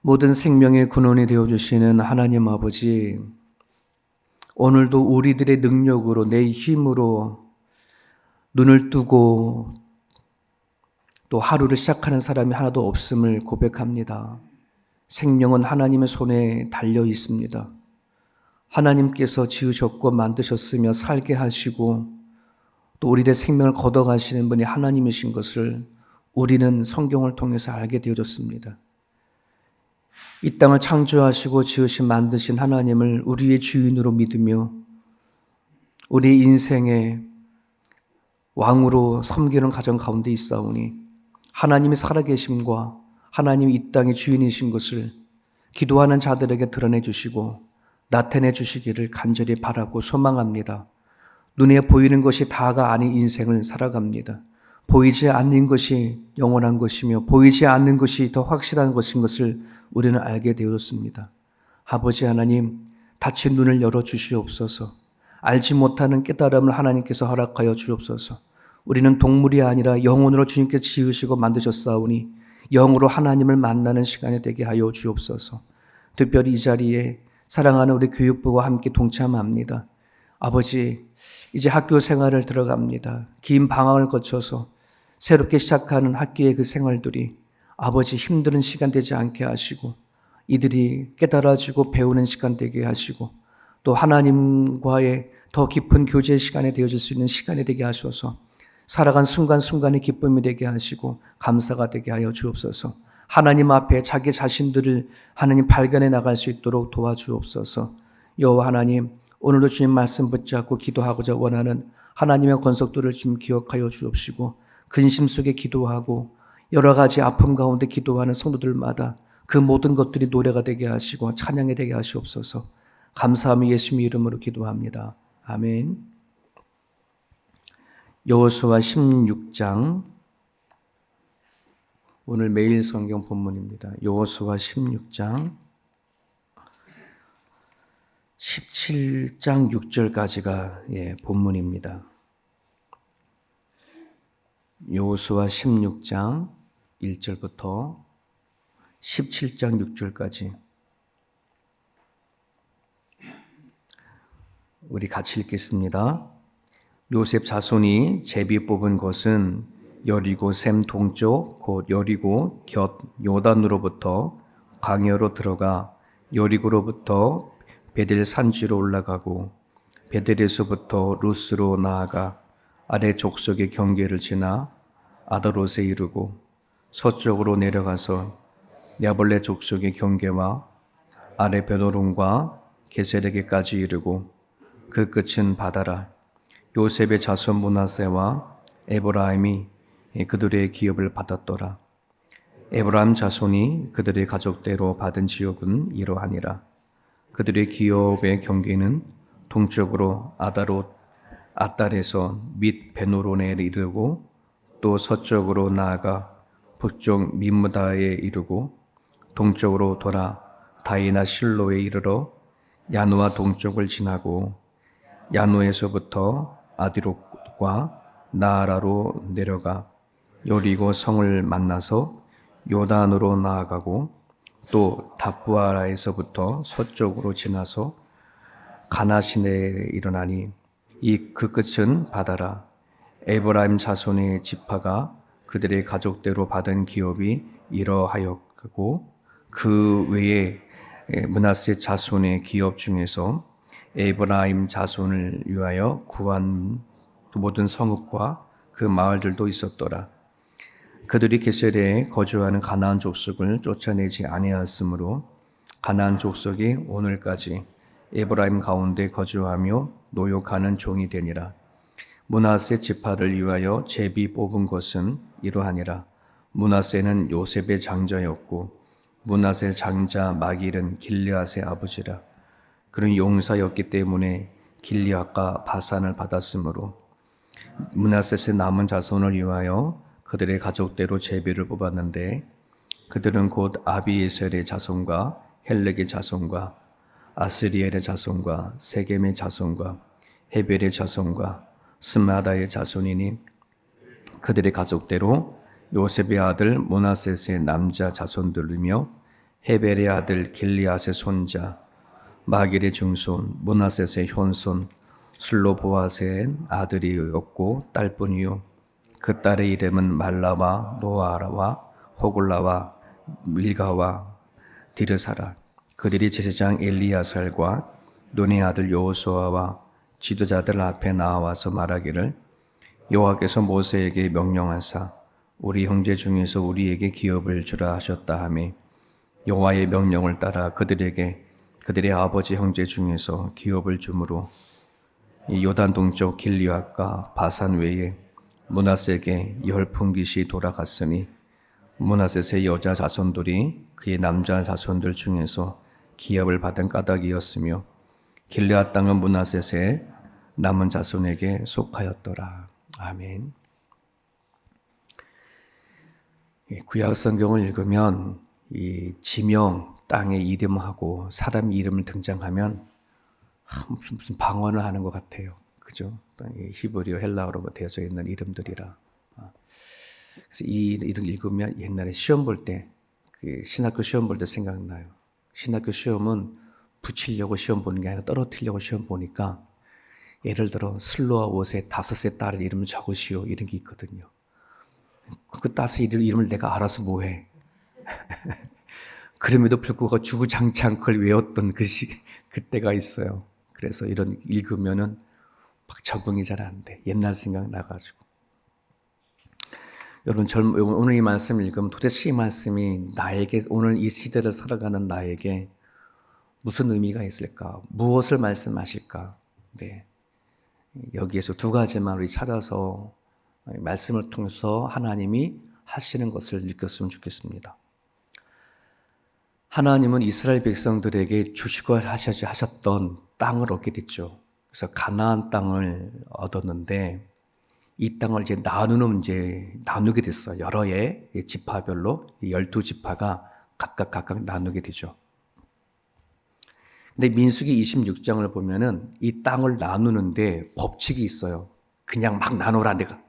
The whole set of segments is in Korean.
모든 생명의 근원이 되어주시는 하나님 아버지, 오늘도 우리들의 능력으로 내 힘으로 눈을 뜨고 또 하루를 시작하는 사람이 하나도 없음을 고백합니다. 생명은 하나님의 손에 달려 있습니다. 하나님께서 지으셨고 만드셨으며 살게 하시고 또 우리의 생명을 걷어가시는 분이 하나님이신 것을 우리는 성경을 통해서 알게 되어졌습니다. 이 땅을 창조하시고 지으신 만드신 하나님을 우리의 주인으로 믿으며 우리 인생의 왕으로 섬기는 가정 가운데 있사오니 하나님이 살아계심과 하나님이 이 땅의 주인이신 것을 기도하는 자들에게 드러내 주시고 나타내 주시기를 간절히 바라고 소망합니다. 눈에 보이는 것이 다가 아닌 인생을 살아갑니다. 보이지 않는 것이 영원한 것이며 보이지 않는 것이 더 확실한 것인 것을 우리는 알게 되었습니다. 아버지 하나님, 닫힌 눈을 열어 주시옵소서. 알지 못하는 깨달음을 하나님께서 허락하여 주옵소서. 우리는 동물이 아니라 영혼으로 주님께서 지으시고 만드셨사오니 영으로 하나님을 만나는 시간이 되게 하여 주옵소서. 특별히 이 자리에 사랑하는 우리 교육부와 함께 동참합니다. 아버지, 이제 학교 생활을 들어갑니다. 긴 방학을 거쳐서 새롭게 시작하는 학기의 그 생활들이 아버지 힘든 시간 되지 않게 하시고 이들이 깨달아지고 배우는 시간 되게 하시고 또 하나님과의 더 깊은 교제 시간이 되어질 수 있는 시간이 되게 하셔서 살아간 순간순간의 기쁨이 되게 하시고 감사가 되게 하여 주옵소서. 하나님 앞에 자기 자신들을 하나님 발견해 나갈 수 있도록 도와주옵소서. 여호와 하나님, 오늘도 주님 말씀 붙잡고 기도하고자 원하는 하나님의 권속들을 주님 기억하여 주옵시고 근심 속에 기도하고 여러 가지 아픔 가운데 기도하는 성도들마다 그 모든 것들이 노래가 되게 하시고 찬양이 되게 하시옵소서. 감사하며 예수님의 이름으로 기도합니다. 아멘. 여호수아 16장 오늘 매일 성경 본문입니다. 여호수아 16장 17장 6절까지가 본문입니다. 여호수아 16장 1절부터 17장 6절까지 우리 같이 읽겠습니다. 요셉 자손이 제비 뽑은 곳은 여리고 샘 동쪽 곧 여리고 곁 요단으로부터 광야로 들어가 여리고로부터 베델 산지로 올라가고 베델에서부터 루스로 나아가 아래 족속의 경계를 지나 아다롯에 이르고 서쪽으로 내려가서 야볼레 족속의 경계와 아래 베노론과 게세레게까지 이르고 그 끝은 바다라. 요셉의 자손 므낫세와 에브라임이 그들의 기업을 받았더라. 에브라임 자손이 그들의 가족대로 받은 지역은 이러하니라. 그들의 기업의 경계는 동쪽으로 아다롯 아달에서 및 베노론에 이르고 또 서쪽으로 나아가 북쪽 민무다에 이르고 동쪽으로 돌아 다이나 실로에 이르러 야누아 동쪽을 지나고 야누에서부터 아디롯과 나아라로 내려가 여리고 성을 만나서 요단으로 나아가고 또 답부아라에서부터 서쪽으로 지나서 가나시네에 일어나니 이 그 끝은 바다라. 에브라임 자손의 지파가 그들의 가족대로 받은 기업이 이러하였고 그 외에 므낫세 자손의 기업 중에서 에브라임 자손을 위하여 구한 모든 성읍과 그 마을들도 있었더라. 그들이 게셀에 거주하는 가나안 족속을 쫓아내지 아니하였으므로 가나안 족속이 오늘까지 에브라임 가운데 거주하며 노역하는 종이 되니라. 므낫세 지파를 위하여 제비 뽑은 것은 이러하니라. 므낫세는 요셉의 장자였고 므낫세 장자 마길은 길르앗의 아버지라. 그는 용사였기 때문에 길르앗과 바산을 받았으므로 므낫셋의 남은 자손을 위하여 그들의 가족대로 제비를 뽑았는데 그들은 곧 아비에셀의 자손과 헬렉의 자손과 아스리엘의 자손과 세겜의 자손과 헤벨의 자손과 스마다의 자손이니 그들의 가족대로 요셉의 아들 므낫셋의 남자 자손들이며 헤벨의 아들 길리앗의 손자 마길의 증손 므낫셋의 현손 슬로보아스의 아들이었고 딸뿐이요 그 딸의 이름은 말라와 노아라와 호글라와 밀가와 디르사라. 그들이 제사장 엘리야살과 눈의 아들 여호수아와 지도자들 앞에 나와서 말하기를 여호와께서 모세에게 명령하사 우리 형제 중에서 우리에게 기업을 주라 하셨다 하며 여호와의 명령을 따라 그들에게 그들의 아버지 형제 중에서 기업을 주므로 이 요단 동쪽 길리앗과 바산 외에 므낫세에게 10풍깃이 돌아갔으니 므낫셋의 여자 자손들이 그의 남자 자손들 중에서 기업을 받은 까닭이었으며 길르앗 땅은 므낫셋의 남은 자손에게 속하였더라. 아멘. 구약 성경을 읽으면 이 지명, 땅의 이름하고 사람 이름을 등장하면 무슨 방언을 하는 것 같아요. 그죠? 히브리어, 헬라어로 되어져 있는 이름들이라. 그래서 이 이름 읽으면 옛날에 시험 볼 때, 신학교 시험 볼 때 생각나요. 신학교 시험은 붙이려고 시험 보는 게 아니라 떨어뜨리려고 시험 보니까 예를 들어 슬로아 5세, 5세 딸의 이름을 적으시오 이런 게 있거든요. 그 따서 이름을 내가 알아서 뭐해. 그럼에도 불구하고 주구장창 그걸 외웠던 그때가 있어요. 그래서 이런 읽으면은 막 적응이 잘 안 돼. 옛날 생각 나가지고. 여러분, 오늘 이 말씀 읽으면 도대체 이 말씀이 나에게, 오늘 이 시대를 살아가는 나에게 무슨 의미가 있을까? 무엇을 말씀하실까? 네. 여기에서 두 가지만 우리 찾아서 말씀을 통해서 하나님이 하시는 것을 느꼈으면 좋겠습니다. 하나님은 이스라엘 백성들에게 주시고 하셨던 땅을 얻게 됐죠. 그래서 가나안 땅을 얻었는데 이 땅을 이제 나누게 됐어요. 여러 지파별로 12지파가 각각 나누게 되죠. 근데 민수기 26장을 보면은 이 땅을 나누는데 법칙이 있어요. 그냥 막 나눠라. 네가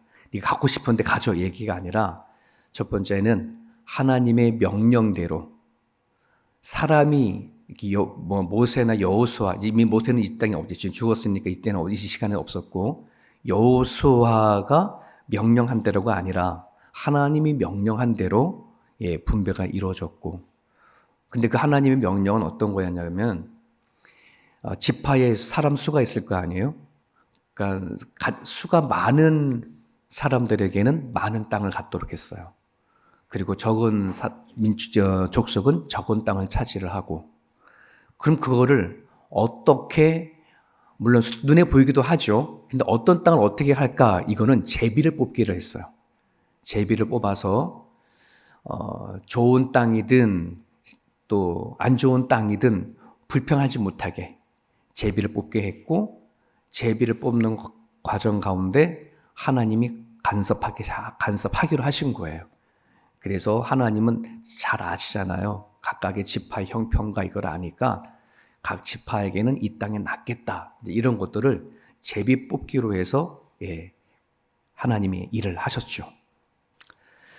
갖고 싶은데 가져 얘기가 아니라 첫 번째는 하나님의 명령대로 사람이 모세나 여호수아, 이미 모세는 이 땅에 없지, 죽었으니까 이때는 이 시간에 없었고 여호수아가 명령한 대로가 아니라 하나님이 명령한 대로 분배가 이루어졌고, 근데 그 하나님의 명령은 어떤 거였냐면 지파에 사람 수가 있을 거 아니에요? 그러니까 수가 많은 사람들에게는 많은 땅을 갖도록 했어요. 그리고 적은 족속은 적은 땅을 차지를 하고, 그럼 그거를 어떻게, 물론 눈에 보이기도 하죠. 근데 어떤 땅을 어떻게 할까? 이거는 제비를 뽑기를 했어요. 제비를 뽑아서 좋은 땅이든 또 안 좋은 땅이든 불평하지 못하게 제비를 뽑게 했고, 제비를 뽑는 과정 가운데 하나님이 간섭하기로 하신 거예요. 그래서 하나님은 잘 아시잖아요. 각각의 지파의 형편과 이걸 아니까 각 지파에게는 이 땅에 낫겠다. 이런 것들을 제비 뽑기로 해서 하나님이 일을 하셨죠.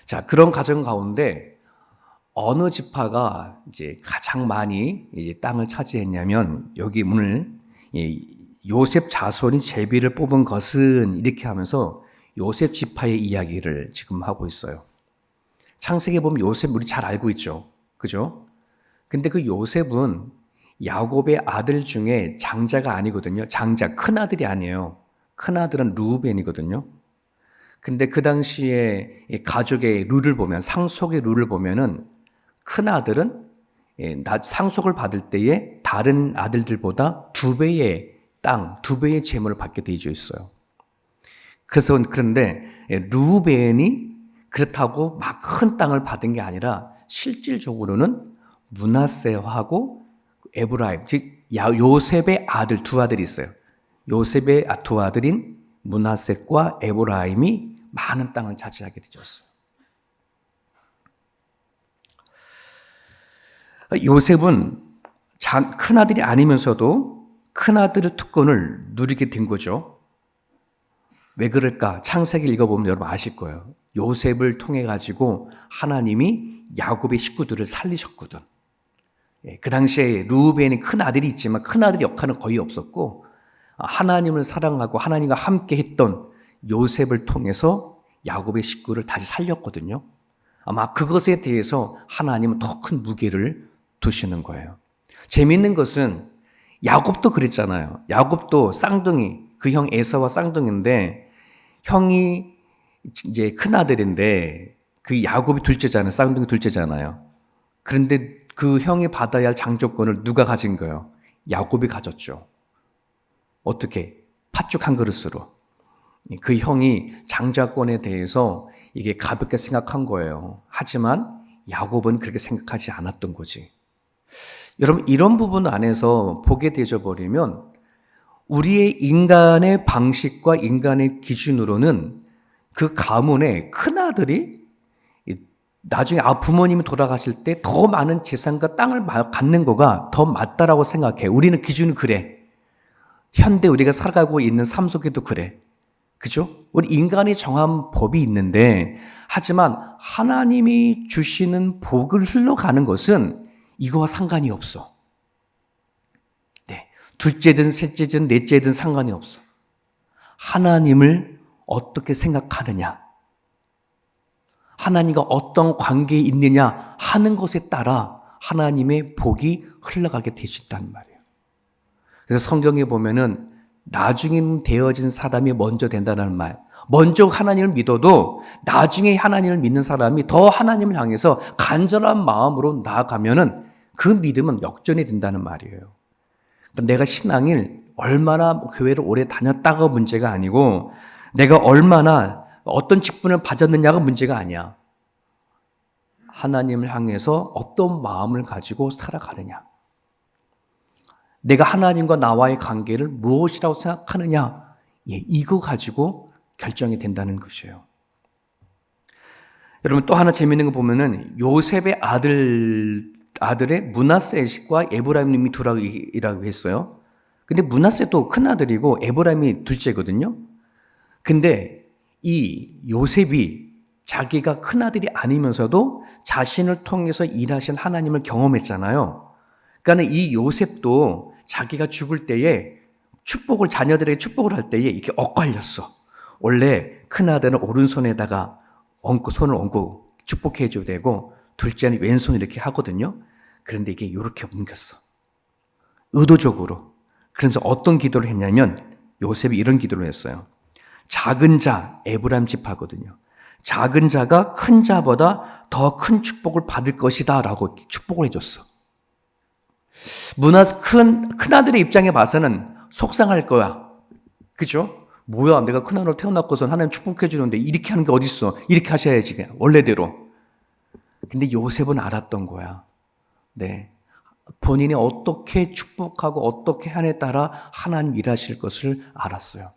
자, 그런 과정 가운데 어느 지파가 이제 가장 많이 이제 땅을 차지했냐면, 여기 오늘 요셉 자손이 제비를 뽑은 것은 이렇게 하면서 요셉 지파의 이야기를 지금 하고 있어요. 창세기에 보면 요셉 우리 잘 알고 있죠. 그죠? 근데 그 요셉은 야곱의 아들 중에 장자가 아니거든요. 장자, 큰 아들이 아니에요. 큰 아들은 르우벤이거든요. 근데 그 당시에 가족의 룰을 보면, 상속의 룰을 보면은 큰 아들은 상속을 받을 때에 다른 아들들보다 2배의 땅, 2배의 재물을 받게 되어 있어요. 그런데 르우벤이 그렇다고 막 큰 땅을 받은 게 아니라 실질적으로는 므낫세하고 에브라임, 즉 요셉의 아들 두 아들이 있어요. 요셉의 두 아들인 므낫셋과 에브라임이 많은 땅을 차지하게 되었어요. 요셉은 큰 아들이 아니면서도 큰 아들의 특권을 누리게 된 거죠. 왜 그럴까? 창세기 읽어보면 여러분 아실 거예요. 요셉을 통해 가지고 하나님이 야곱의 식구들을 살리셨거든. 그 당시에 르우벤이 큰 아들이 있지만 큰 아들 역할은 거의 없었고 하나님을 사랑하고 하나님과 함께 했던 요셉을 통해서 야곱의 식구를 다시 살렸거든요. 아마 그것에 대해서 하나님은 더 큰 무게를 두시는 거예요. 재미있는 것은 야곱도 그랬잖아요. 야곱도 쌍둥이, 그 형 에사와 쌍둥이인데 형이 이제 큰 아들인데 그 야곱이 둘째잖아요. 쌍둥이 둘째잖아요. 그런데 그 형이 받아야 할 장조권을 누가 가진 거예요? 야곱이 가졌죠. 어떻게? 팥죽 한 그릇으로. 그 형이 장자권에 대해서 이게 가볍게 생각한 거예요. 하지만 야곱은 그렇게 생각하지 않았던 거지. 여러분, 이런 부분 안에서 보게 되져 버리면 우리의 인간의 방식과 인간의 기준으로는 그 가문의 큰아들이 나중에 부모님이 돌아가실 때 더 많은 재산과 땅을 갖는 거가 더 맞다라고 생각해. 우리는 기준이 그래. 현대 우리가 살아가고 있는 삶 속에도 그래. 그죠? 우리 인간이 정한 법이 있는데, 하지만 하나님이 주시는 복을 흘러가는 것은 이거와 상관이 없어. 네. 둘째든 셋째든 넷째든 상관이 없어. 하나님을 어떻게 생각하느냐, 하나님과 어떤 관계에 있느냐 하는 것에 따라 하나님의 복이 흘러가게 되신다는 말이에요. 그래서 성경에 보면은 나중에 되어진 사람이 먼저 된다는 말. 먼저 하나님을 믿어도 나중에 하나님을 믿는 사람이 더 하나님을 향해서 간절한 마음으로 나아가면은 그 믿음은 역전이 된다는 말이에요. 내가 신앙을 얼마나 교회를 오래 다녔다가 문제가 아니고 내가 얼마나 어떤 직분을 받았느냐가 문제가 아니야. 하나님을 향해서 어떤 마음을 가지고 살아가느냐. 내가 하나님과 나와의 관계를 무엇이라고 생각하느냐. 이거 가지고 결정이 된다는 것이에요. 여러분, 또 하나 재미있는 거 보면은 요셉의 아들의 므낫세과 에브라임님이 둘이라고 했어요. 근데 므낫세도 큰 아들이고 에브라임이 둘째거든요. 근데 이 요셉이 자기가 큰아들이 아니면서도 자신을 통해서 일하신 하나님을 경험했잖아요. 그러니까 이 요셉도 자기가 죽을 때에 축복을, 자녀들에게 축복을 할 때에 이렇게 엇갈렸어. 원래 큰아들은 오른손에다가 손을 얹고 축복해 줘야 되고 둘째는 왼손 이렇게 하거든요. 그런데 이게 이렇게 옮겼어. 의도적으로. 그래서 어떤 기도를 했냐면 요셉이 이런 기도를 했어요. 작은 자, 에브라임 지파거든요. 작은 자가 큰 자보다 더 큰 축복을 받을 것이다 라고 축복을 해줬어. 큰아들의 입장에 봐서는 속상할 거야. 그죠? 뭐야, 내가 큰아들로 태어났고선 하나님 축복해 주는데 이렇게 하는 게 어딨어. 이렇게 하셔야지, 그냥 원래대로. 근데 요셉은 알았던 거야. 네. 본인이 어떻게 축복하고 어떻게 하냐에 따라 하나님 일하실 것을 알았어요.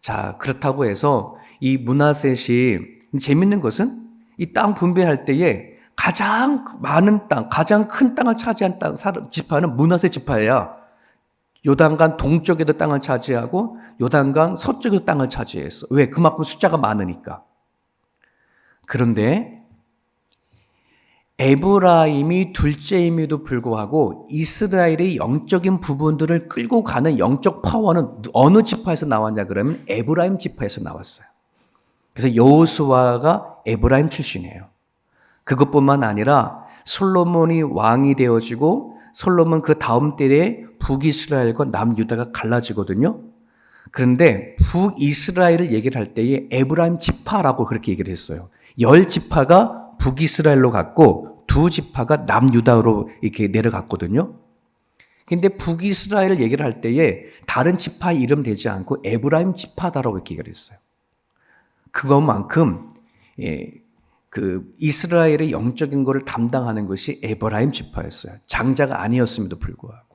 자, 그렇다고 해서 이 므낫셋이, 재밌는 것은 이 땅 분배할 때에 가장 많은 땅, 가장 큰 땅을 차지한 지파는 므낫세 지파야. 요단강 동쪽에도 땅을 차지하고 요단강 서쪽에도 땅을 차지했어. 왜? 그만큼 숫자가 많으니까. 그런데 에브라임이 둘째임에도 불구하고 이스라엘의 영적인 부분들을 끌고 가는 영적 파워는 어느 지파에서 나왔냐 그러면 에브라임 지파에서 나왔어요. 그래서 여호수아가 에브라임 출신이에요. 그것뿐만 아니라 솔로몬이 왕이 되어지고 솔로몬 그 다음 때에 북이스라엘과 남유다가 갈라지거든요. 그런데 북이스라엘을 얘기를 할 때에 에브라임 지파라고 그렇게 얘기를 했어요. 10지파가 북이스라엘로 갔고 2지파가 남유다로 이렇게 내려갔거든요. 근데 북이스라엘을 얘기를 할 때에 다른 지파 이름 되지 않고 에브라임 지파다라고 이렇게 얘기를 했어요. 그것만큼 그 이스라엘의 영적인 것을 담당하는 것이 에브라임 지파였어요. 장자가 아니었음에도 불구하고.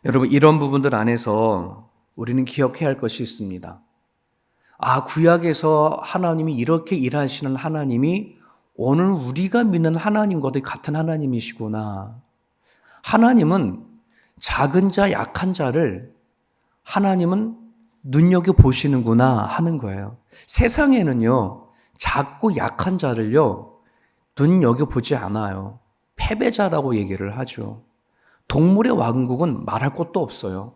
여러분, 이런 부분들 안에서 우리는 기억해야 할 것이 있습니다. 구약에서 하나님이 이렇게 일하시는 하나님이 오늘 우리가 믿는 하나님과도 같은 하나님이시구나. 하나님은 작은 자, 약한 자를 하나님은 눈여겨보시는구나 하는 거예요. 세상에는요, 작고 약한 자를요, 눈여겨보지 않아요. 패배자라고 얘기를 하죠. 동물의 왕국은 말할 것도 없어요.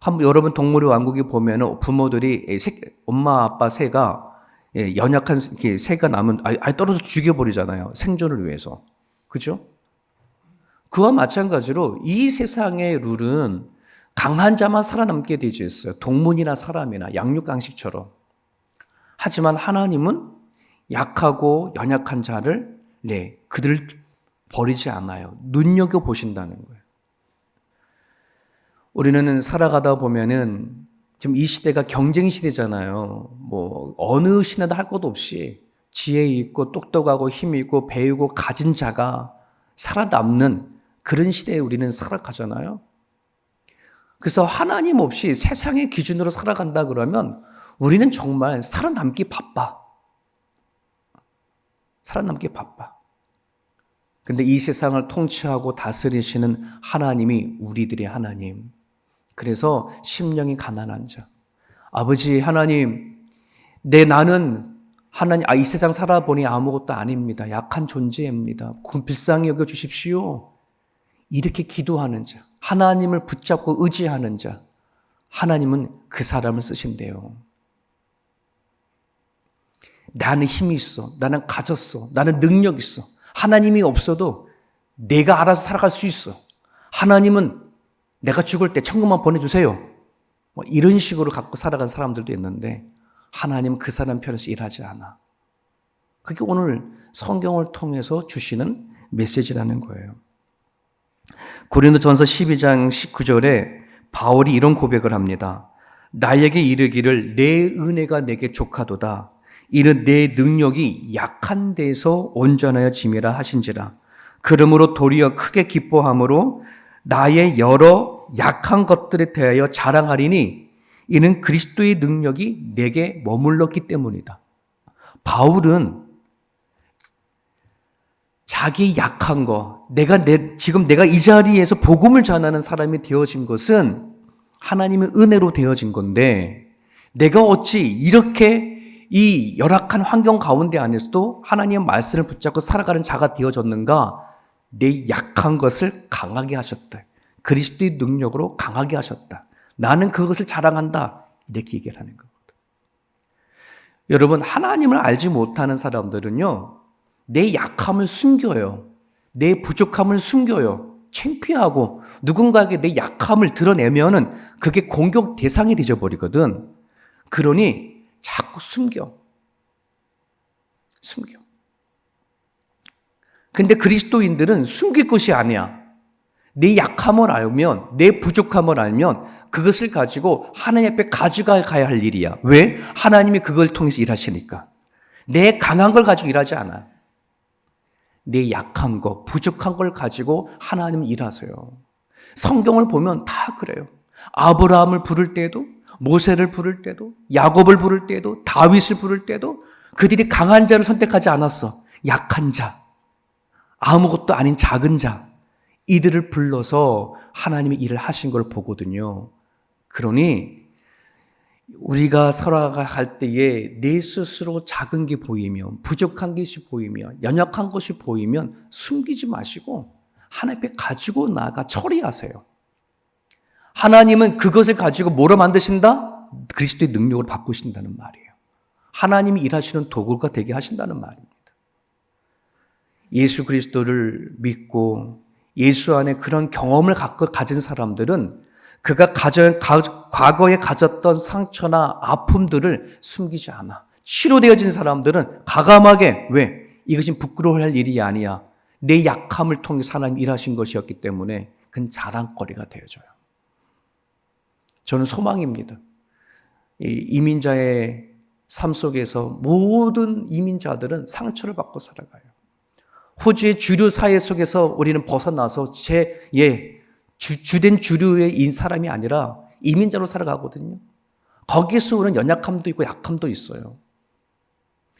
한번 여러분 동물의 왕국에 보면은 부모들이 엄마 아빠 새가 연약한 새가 나면 아예 떨어져 죽여버리잖아요. 생존을 위해서. 그죠? 그와 마찬가지로 이 세상의 룰은 강한 자만 살아남게 되어 있어요. 동물이나 사람이나 양육강식처럼. 하지만 하나님은 약하고 연약한 자를 그들을 버리지 않아요. 눈여겨보신다는 거예요. 우리는 살아가다 보면은 지금 이 시대가 경쟁 시대잖아요. 뭐 어느 시대도 할 것 없이 지혜 있고 똑똑하고 힘 있고 배우고 가진 자가 살아남는 그런 시대에 우리는 살아가잖아요. 그래서 하나님 없이 세상의 기준으로 살아간다 그러면 우리는 정말 살아남기 바빠. 살아남기 바빠. 근데 이 세상을 통치하고 다스리시는 하나님이 우리들의 하나님. 그래서 심령이 가난한 자. 아버지 하나님, 나는 하나님, 이 세상 살아보니 아무것도 아닙니다. 약한 존재입니다. 불쌍히 여겨 주십시오. 이렇게 기도하는 자. 하나님을 붙잡고 의지하는 자. 하나님은 그 사람을 쓰신대요. 나는 힘이 있어. 나는 가졌어. 나는 능력 있어. 하나님이 없어도 내가 알아서 살아갈 수 있어. 하나님은 내가 죽을 때 천국만 보내주세요. 이런 식으로 갖고 살아간 사람들도 있는데 하나님은 그 사람 편에서 일하지 않아. 그게 오늘 성경을 통해서 주시는 메시지라는 거예요. 고린도전서 12장 19절에 바울이 이런 고백을 합니다. 나에게 이르기를 내 은혜가 내게 족하도다. 이는 내 능력이 약한 데서 온전하여 짐이라 하신지라. 그러므로 도리어 크게 기뻐함으로 나의 여러 약한 것들에 대하여 자랑하리니 이는 그리스도의 능력이 내게 머물렀기 때문이다. 바울은 자기 약한 거, 지금 내가 이 자리에서 복음을 전하는 사람이 되어진 것은 하나님의 은혜로 되어진 건데 내가 어찌 이렇게 이 열악한 환경 가운데 안에서도 하나님의 말씀을 붙잡고 살아가는 자가 되어졌는가? 내 약한 것을 강하게 하셨다. 그리스도의 능력으로 강하게 하셨다. 나는 그것을 자랑한다. 이렇게 얘기를 하는 겁니다. 여러분, 하나님을 알지 못하는 사람들은요, 내 약함을 숨겨요. 내 부족함을 숨겨요. 창피하고 누군가에게 내 약함을 드러내면은 그게 공격 대상이 되어버리거든. 그러니 자꾸 숨겨. 근데 그리스도인들은 숨길 것이 아니야. 내 약함을 알면, 내 부족함을 알면 그것을 가지고 하나님 앞에 가져가야 할 일이야. 왜? 하나님이 그걸 통해서 일하시니까. 내 강한 걸 가지고 일하지 않아요. 내 약한 거, 부족한 걸 가지고 하나님은 일하세요. 성경을 보면 다 그래요. 아브라함을 부를 때도, 모세를 부를 때도, 야곱을 부를 때도, 다윗을 부를 때도 그들이 강한 자를 선택하지 않았어. 약한 자, 아무것도 아닌 작은 자, 이들을 불러서 하나님이 일을 하신 걸 보거든요. 그러니 우리가 살아갈 때에 내 스스로 작은 게 보이면, 부족한 것이 보이면, 연약한 것이 보이면 숨기지 마시고 하나님 앞에 가지고 나가 처리하세요. 하나님은 그것을 가지고 뭐로 만드신다? 그리스도의 능력을 바꾸신다는 말이에요. 하나님이 일하시는 도구가 되게 하신다는 말입니다. 예수 그리스도를 믿고 예수 안에 그런 경험을 가진 사람들은 그가 과거에 가졌던 상처나 아픔들을 숨기지 않아. 치료되어진 사람들은 과감하게, 왜? 이것이 부끄러워할 일이 아니야. 내 약함을 통해서 하나님 일하신 것이었기 때문에 그건 자랑거리가 되어져요. 저는 소망입니다. 이민자의 삶 속에서 모든 이민자들은 상처를 받고 살아가요. 호주의 주류 사회 속에서 우리는 벗어나서 주된 주류의 사람이 아니라 이민자로 살아가거든요. 거기에서 오는 연약함도 있고 약함도 있어요.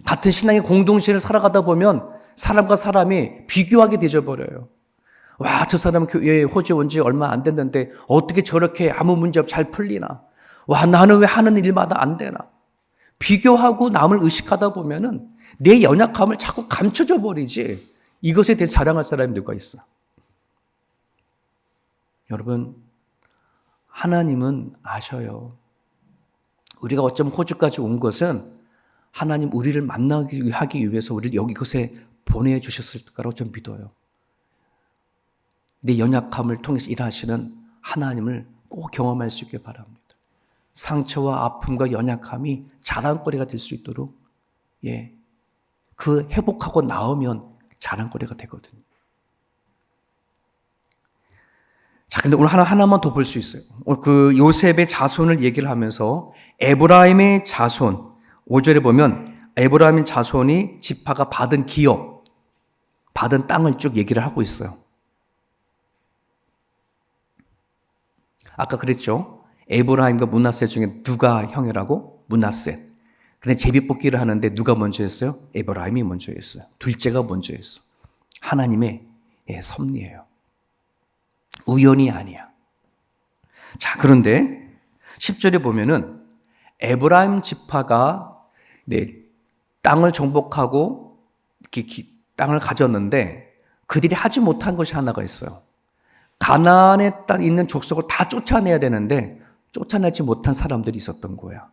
같은 신앙의 공동체를 살아가다 보면 사람과 사람이 비교하게 되어버려요. 와, 저 사람은 호주에 온 지 얼마 안 됐는데 어떻게 저렇게 아무 문제 없이 잘 풀리나? 와, 나는 왜 하는 일마다 안 되나? 비교하고 남을 의식하다 보면은 내 연약함을 자꾸 감춰져 버리지. 이것에 대해 자랑할 사람이 누가 있어? 여러분, 하나님은 아셔요. 우리가 어쩌면 호주까지 온 것은 하나님 우리를 만나기 하기 위해서 우리를 여기 이곳에 보내주셨을 거라고 좀 믿어요. 내 연약함을 통해서 일하시는 하나님을 꼭 경험할 수 있게 바랍니다. 상처와 아픔과 연약함이 자랑거리가 될 수 있도록 그 회복하고 나오면 자랑거리가 되거든요. 자, 근데 오늘 하나만 더 볼 수 있어요. 그 요셉의 자손을 얘기를 하면서 에브라임의 자손, 5절에 보면 에브라임의 자손이 지파가 받은 기업, 받은 땅을 쭉 얘기를 하고 있어요. 아까 그랬죠? 에브라임과 므낫세 중에 누가 형이라고? 므낫세. 근데 제비뽑기를 하는데 누가 먼저 했어요? 에브라임이 먼저 했어요. 둘째가 먼저 했어. 하나님의 섭리예요. 우연이 아니야. 자, 그런데 10절에 보면은 에브라임 지파가 땅을 정복하고 이렇게 땅을 가졌는데 그들이 하지 못한 것이 하나가 있어요. 가나안에 딱 있는 족속을 다 쫓아내야 되는데 쫓아내지 못한 사람들이 있었던 거야.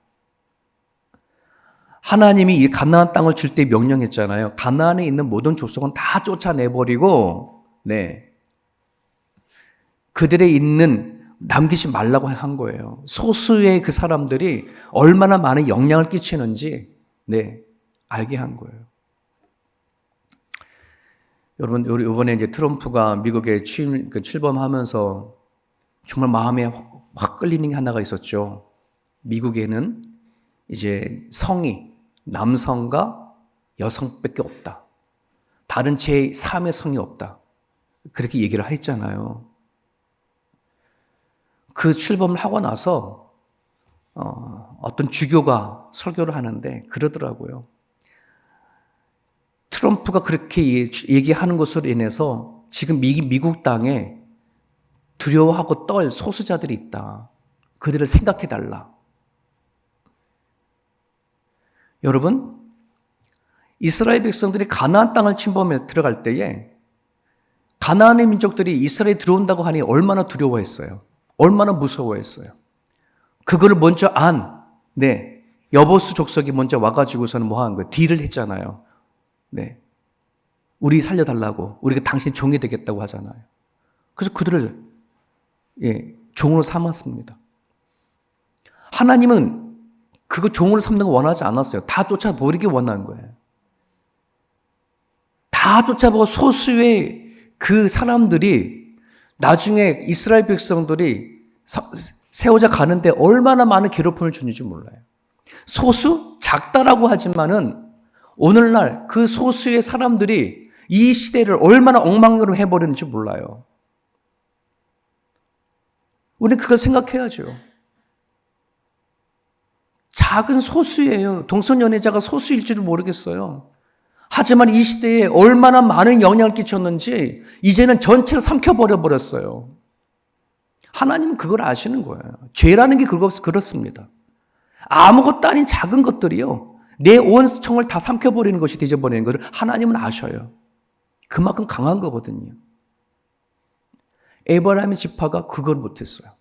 하나님이 이 가나안 땅을 줄 때 명령했잖아요. 가나안에 있는 모든 족속은 다 쫓아내버리고 그들의 있는 남기지 말라고 한 거예요. 소수의 그 사람들이 얼마나 많은 영향을 끼치는지 알게 한 거예요. 여러분, 이번에 이제 트럼프가 미국에 출범하면서 정말 마음에 확 끌리는 게 하나가 있었죠. 미국에는 이제 성이 남성과 여성밖에 없다. 다른 제3의 성이 없다. 그렇게 얘기를 했잖아요. 그 출범을 하고 나서 어떤 주교가 설교를 하는데 그러더라고요. 트럼프가 그렇게 얘기하는 것으로 인해서 지금 미국 땅에 두려워하고 떨 소수자들이 있다. 그들을 생각해달라. 여러분, 이스라엘 백성들이 가나안 땅을 침범해 들어갈 때에 가나안의 민족들이 이스라엘에 들어온다고 하니 얼마나 두려워했어요. 얼마나 무서워했어요. 그거를 먼저 여보수 족속이 먼저 와가지고서는 뭐 하는 거예요? 딜을 했잖아요. 우리 살려달라고, 우리가 당신 종이 되겠다고 하잖아요. 그래서 그들을 종으로 삼았습니다. 하나님은 그거 종으로 삼는 거 원하지 않았어요. 다 쫓아버리기 원한 거예요. 다 쫓아보고 소수의 그 사람들이 나중에 이스라엘 백성들이 세워져 가는데 얼마나 많은 괴롭힘을 주는지 몰라요. 소수? 작다라고 하지만은 오늘날 그 소수의 사람들이 이 시대를 얼마나 엉망으로 해버리는지 몰라요. 우리는 그걸 생각해야죠. 작은 소수예요. 동성연애자가 소수일지를 모르겠어요. 하지만 이 시대에 얼마나 많은 영향을 끼쳤는지 이제는 전체를 삼켜버려버렸어요. 하나님은 그걸 아시는 거예요. 죄라는 게 그렇습니다. 아무것도 아닌 작은 것들이요. 내 온 청을 다 삼켜버리는 것이 되어버리는 것을 하나님은 아셔요. 그만큼 강한 거거든요. 에브라임의 지파가 그걸 못했어요.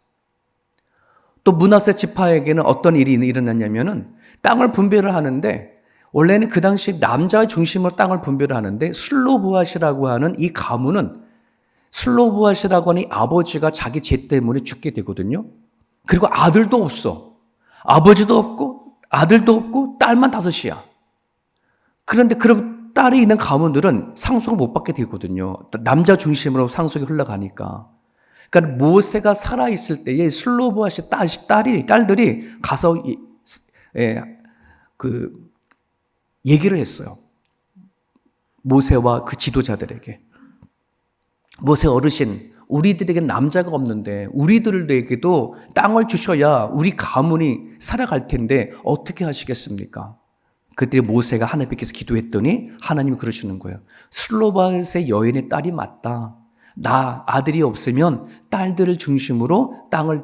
또 므낫세 지파에게는 어떤 일이 일어났냐면은 땅을 분배를 하는데 원래는 그 당시 남자의 중심으로 땅을 분배를 하는데 슬로보앗이라고 하는 이 가문은 슬로보앗이라고 하는 이 아버지가 자기 죄 때문에 죽게 되거든요. 그리고 아들도 없어. 아버지도 없고 아들도 없고 딸만 5이야. 그런데 그럼 딸이 있는 가문들은 상속을 못 받게 되거든요. 남자 중심으로 상속이 흘러가니까. 그러니까 모세가 살아있을 때에 슬로보앗의 딸들이 가서 얘기를 했어요. 모세와 그 지도자들에게. 모세 어르신, 우리들에겐 남자가 없는데 우리들에게도 땅을 주셔야 우리 가문이 살아갈 텐데 어떻게 하시겠습니까? 그때 모세가 하나님께서 기도했더니 하나님이 그러시는 거예요. 슬로바스의 여인의 딸이 맞다. 나 아들이 없으면 딸들을 중심으로 땅을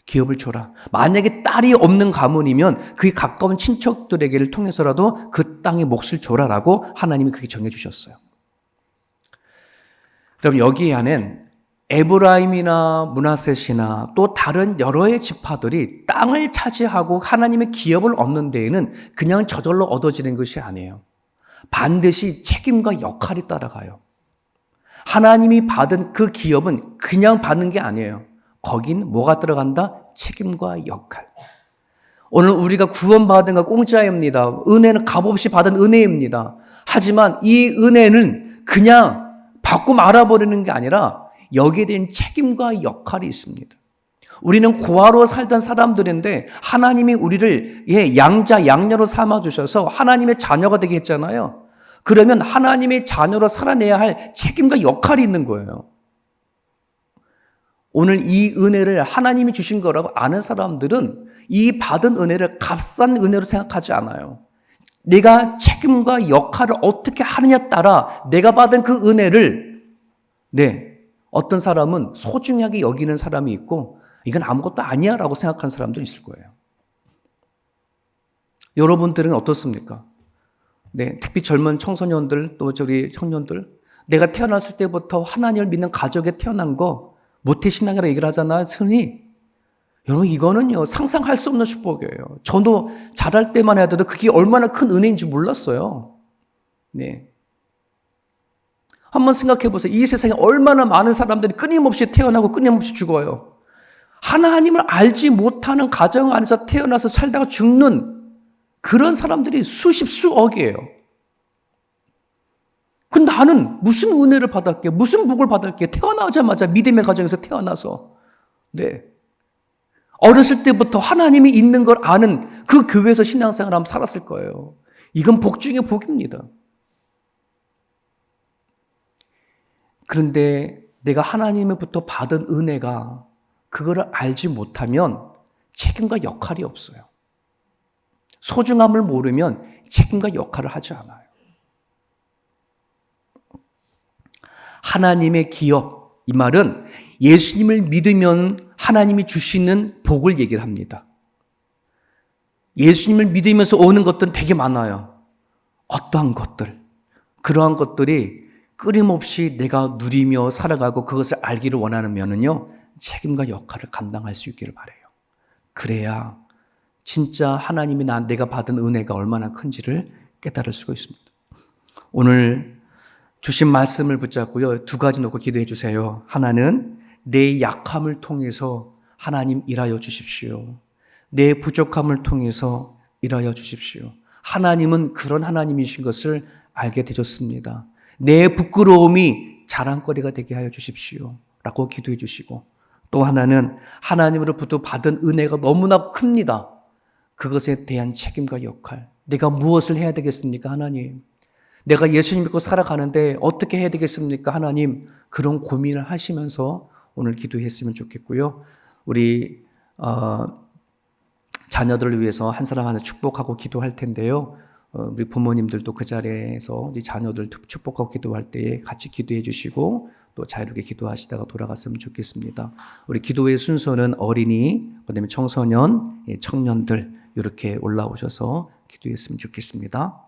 기업을 줘라. 만약에 딸이 없는 가문이면 그 가까운 친척들에게를 통해서라도 그 땅의 몫을 줘라라고 하나님이 그렇게 정해 주셨어요. 그럼 여기 안엔 에브라임이나 므낫셋이나 또 다른 여러의 지파들이 땅을 차지하고 하나님의 기업을 얻는 데에는 그냥 저절로 얻어지는 것이 아니에요. 반드시 책임과 역할이 따라가요. 하나님이 받은 그 기업은 그냥 받는 게 아니에요. 거긴 뭐가 들어간다? 책임과 역할. 오늘 우리가 구원받은 거 공짜입니다. 은혜는 값없이 받은 은혜입니다. 하지만 이 은혜는 그냥 받고 말아버리는 게 아니라 여기에 대한 책임과 역할이 있습니다. 우리는 고아로 살던 사람들인데 하나님이 우리를 양자, 양녀로 삼아주셔서 하나님의 자녀가 되게 했잖아요. 그러면 하나님의 자녀로 살아내야 할 책임과 역할이 있는 거예요. 오늘 이 은혜를 하나님이 주신 거라고 아는 사람들은 이 받은 은혜를 값싼 은혜로 생각하지 않아요. 내가 책임과 역할을 어떻게 하느냐에 따라 내가 받은 그 은혜를 어떤 사람은 소중하게 여기는 사람이 있고 이건 아무것도 아니야 라고 생각하는 사람도 있을 거예요. 여러분들은 어떻습니까? 특히 젊은 청소년들 또 저기 청년들, 내가 태어났을 때부터 하나님을 믿는 가족에 태어난 거 모태신앙이라고 얘기를 하잖아요. 흔히. 여러분 이거는요 상상할 수 없는 축복이에요. 저도 자랄 때만 해도 그게 얼마나 큰 은혜인지 몰랐어요. 한번 생각해 보세요. 이 세상에 얼마나 많은 사람들이 끊임없이 태어나고 끊임없이 죽어요. 하나님을 알지 못하는 가정 안에서 태어나서 살다가 죽는 그런 사람들이 수십 수억이에요. 근데 나는 무슨 은혜를 받았게, 무슨 복을 받을게? 태어나자마자 믿음의 가정에서 태어나서 어렸을 때부터 하나님이 있는 걸 아는 그 교회에서 신앙생활을 하면 살았을 거예요. 이건 복 중에 복입니다. 그런데 내가 하나님으로부터 받은 은혜가 그거를 알지 못하면 책임과 역할이 없어요. 소중함을 모르면 책임과 역할을 하지 않아요. 하나님의 기업, 이 말은 예수님을 믿으면 하나님이 주시는 복을 얘기를 합니다. 예수님을 믿으면서 오는 것들은 되게 많아요. 어떠한 것들, 그러한 것들이 끊임없이 내가 누리며 살아가고 그것을 알기를 원하면은요, 책임과 역할을 감당할 수 있기를 바라요. 그래야 진짜 하나님이 내가 받은 은혜가 얼마나 큰지를 깨달을 수가 있습니다. 오늘 주신 말씀을 붙잡고요, 두 가지 놓고 기도해 주세요. 하나는 내 약함을 통해서 하나님 일하여 주십시오. 내 부족함을 통해서 일하여 주십시오. 하나님은 그런 하나님이신 것을 알게 되셨습니다. 내 부끄러움이 자랑거리가 되게 하여 주십시오. 라고 기도해 주시고, 또 하나는 하나님으로부터 받은 은혜가 너무나 큽니다. 그것에 대한 책임과 역할. 내가 무엇을 해야 되겠습니까, 하나님? 내가 예수님 믿고 살아가는데 어떻게 해야 되겠습니까, 하나님? 그런 고민을 하시면서 오늘 기도했으면 좋겠고요. 우리 자녀들을 위해서 한 사람 하나 축복하고 기도할 텐데요. 우리 부모님들도 그 자리에서 우리 자녀들 축복하고 기도할 때에 같이 기도해 주시고 또 자유롭게 기도하시다가 돌아갔으면 좋겠습니다. 우리 기도의 순서는 어린이, 그다음에 청소년, 청년들 이렇게 올라오셔서 기도했으면 좋겠습니다.